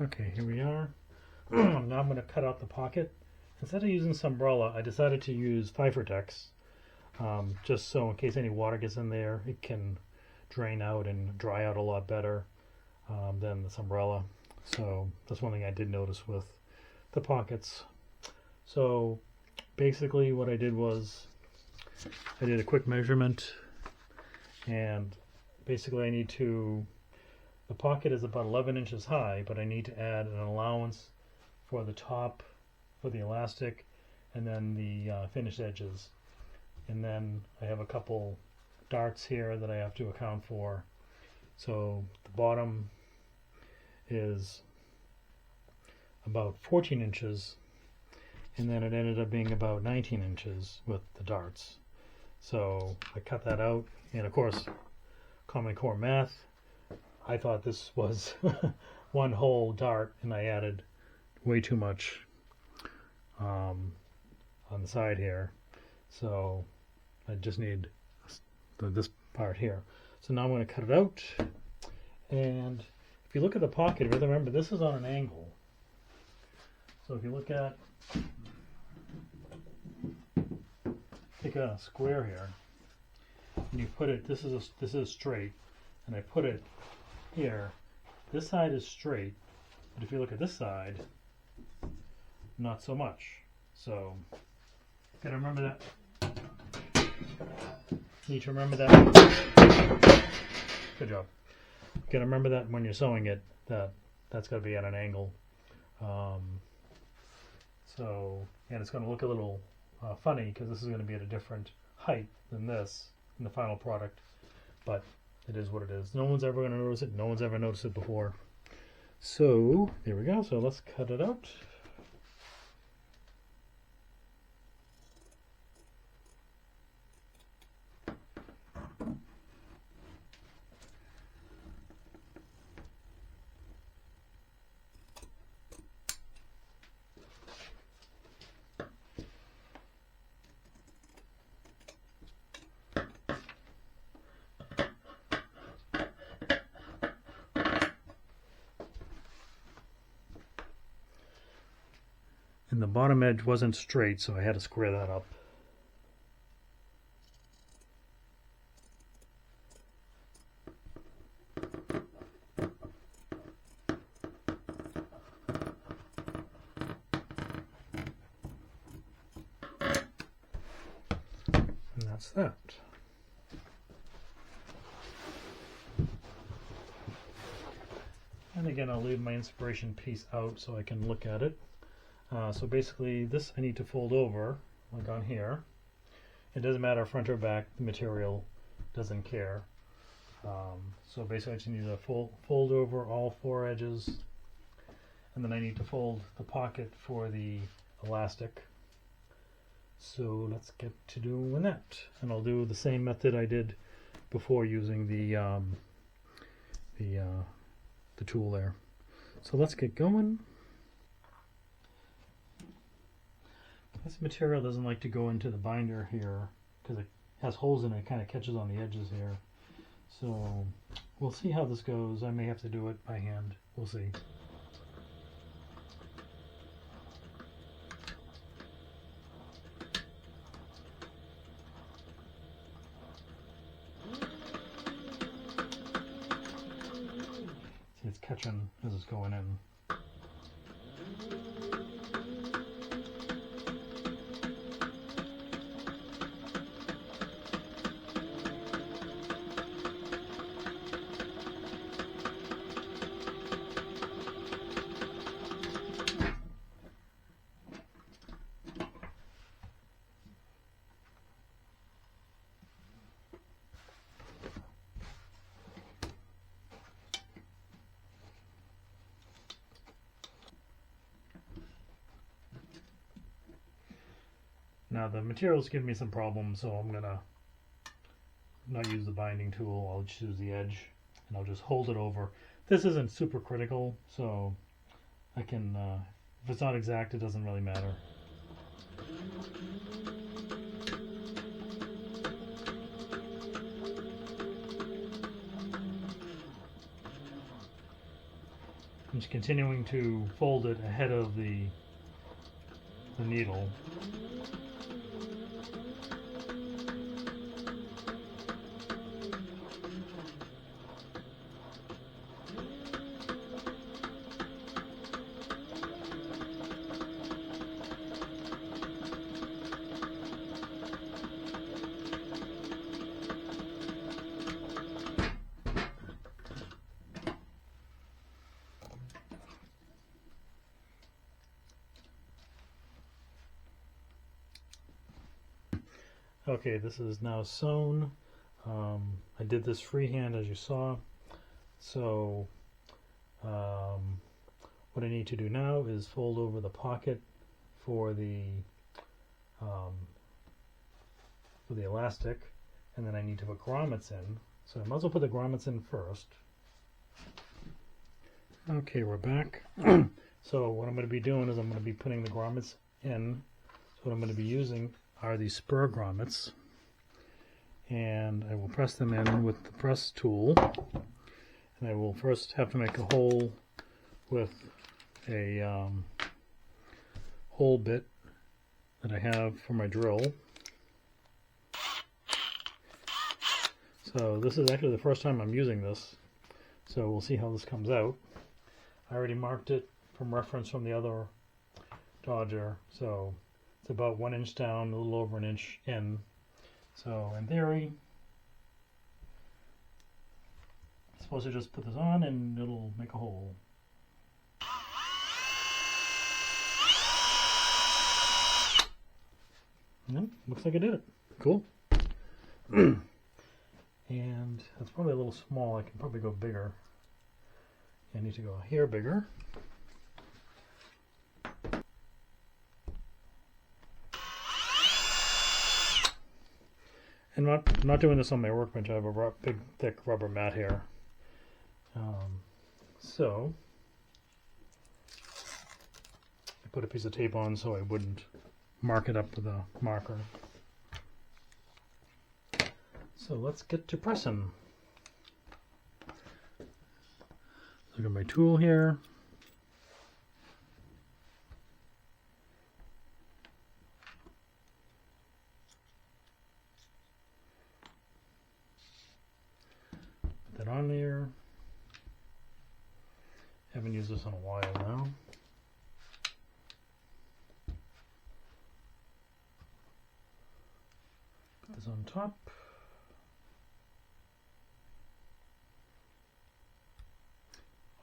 Okay, here we are. Now I'm going to cut out the pocket. Instead of using Sunbrella, I decided to use Fifertex, just so in case any water gets in there, it can drain out and dry out a lot better than the Sunbrella. So that's one thing I did notice with the pockets. So basically what I did was I did a quick measurement, and basically I need to, the pocket is about 11 inches high, but I need to add an allowance for the top, for the elastic, and then the finished edges. And then I have a couple darts here that I have to account for. So the bottom is about 14 inches, and then it ended up being about 19 inches with the darts. So I cut that out, and of course, Common Core math, I thought this was one whole dart, and I added way too much on the side here. So I just need this part here. So now I'm going to cut it out, and if you look at the pocket, really remember this is on an angle. So if you look at, take a square here, and you put it, this is straight, and I put it here. This side is straight, but if you look at this side, not so much. So gotta remember that. Need to remember that. Good job. Gotta remember that when you're sewing it, that's gotta be at an angle. So, and it's going to look a little funny because this is going to be at a different height than this in the final product, but it is what it is. No one's ever going to notice it. No one's ever noticed it before. So there we go. So let's cut it out. And the bottom edge wasn't straight, so I had to square that up. And that's that. And again, I'll leave my inspiration piece out so I can look at it. So basically this I need to fold over, like on here. It doesn't matter front or back, the material doesn't care. So basically I just need to fold over all four edges, and then I need to fold the pocket for the elastic. So let's get to doing that. And I'll do the same method I did before using the tool there. So let's get going. This material doesn't like to go into the binder here because it has holes in it. It kind of catches on the edges here. So we'll see how this goes. I may have to do it by hand. We'll see. See, it's catching as it's going in. Now the material's giving me some problems, so I'm gonna not use the binding tool. I'll just use the edge, and I'll just hold it over. This isn't super critical, so I can, if it's not exact, it doesn't really matter. just continuing to fold it ahead of the needle. Okay, this is now sewn. I did this freehand as you saw. So what I need to do now is fold over the pocket for the elastic, and then I need to put grommets in. So I might as well put the grommets in first. Okay, we're back. So what I'm going to be doing is I'm going to be putting the grommets in. So what I'm going to be using are these spur grommets, and I will press them in with the press tool, and I will first have to make a hole with a hole bit that I have for my drill. So this is actually the first time I'm using this, so we'll see how this comes out. I already marked it from reference from the other Dodger, so it's about 1 inch down, a little over an inch in. So in theory, I'm supposed to just put this on and it'll make a hole. And looks like I did it. Cool. And that's probably a little small. I can probably go bigger. I need to go a hair bigger. And not doing this on my workbench. I have a big, thick rubber mat here. So I put a piece of tape on so I wouldn't mark it up with a marker. So let's get to pressing. Look at my tool here. Put that on there. Haven't used this in a while now. Put this on top.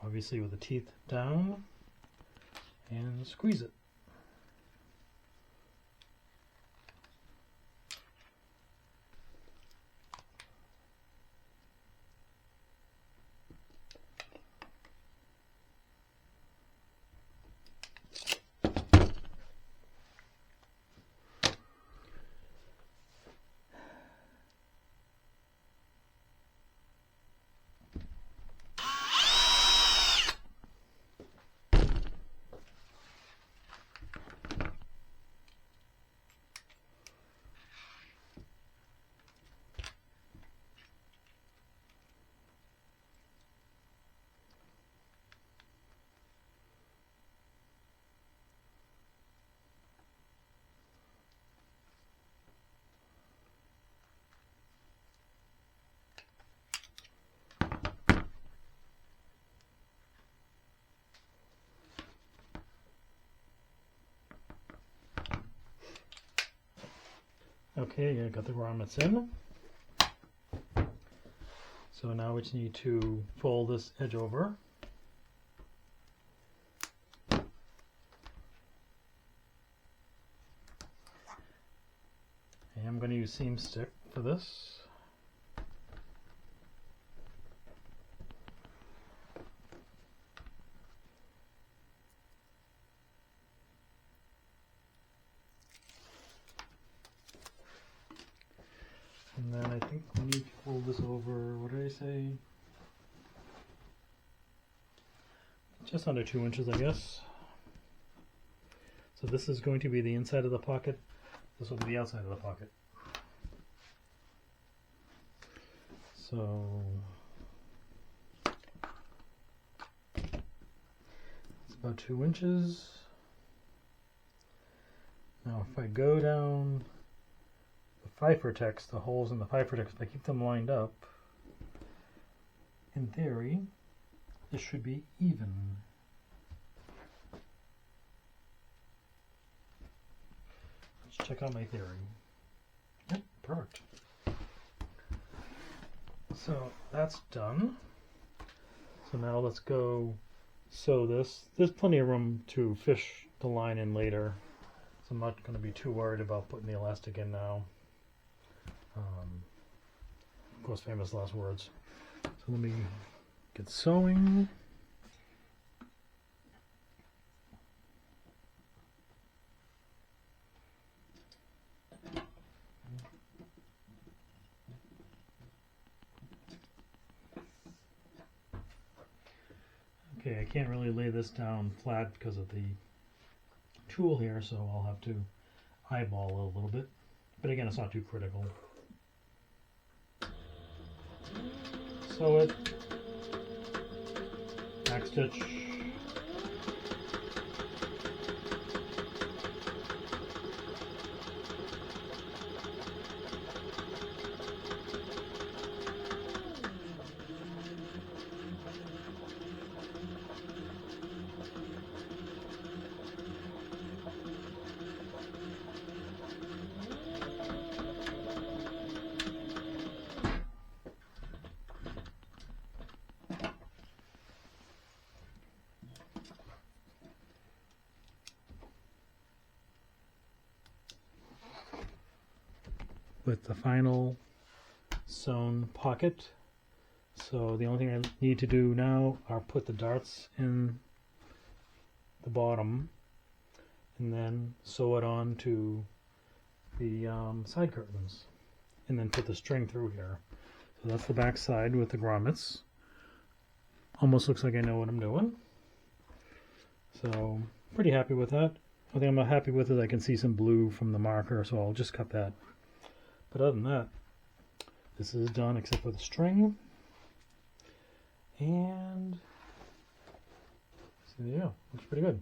Obviously with the teeth down, and squeeze it. Okay, I got the grommets in. So now we just need to fold this edge over. And I'm going to use seam stick for this. And then I think we need to fold this over, what did I say? Just under 2 inches, I guess. So this is going to be the inside of the pocket. This will be the outside of the pocket. So about 2 inches. Now if I go down the Pfeiffer text, the holes in the Pfeiffer text, if I keep them lined up, in theory, this should be even. Let's check out my theory. Yep, perfect. So that's done. So now let's go sew this. There's plenty of room to fish the line in later, so I'm not going to be too worried about putting the elastic in now. Of course, famous last words. So let me get sewing. Okay, I can't really lay this down flat because of the tool here, so I'll have to eyeball it a little bit. But again, it's not too critical. Sew it, back stitch, with the final sewn pocket. So the only thing I need to do now are put the darts in the bottom and then sew it on to the side curtains and then put the string through here. So that's the back side with the grommets. Almost looks like I know what I'm doing. So pretty happy with that. The thing I'm not happy with is I can see some blue from the marker, so I'll just cut that. But other than that, this is done except for the string. And so yeah, looks pretty good.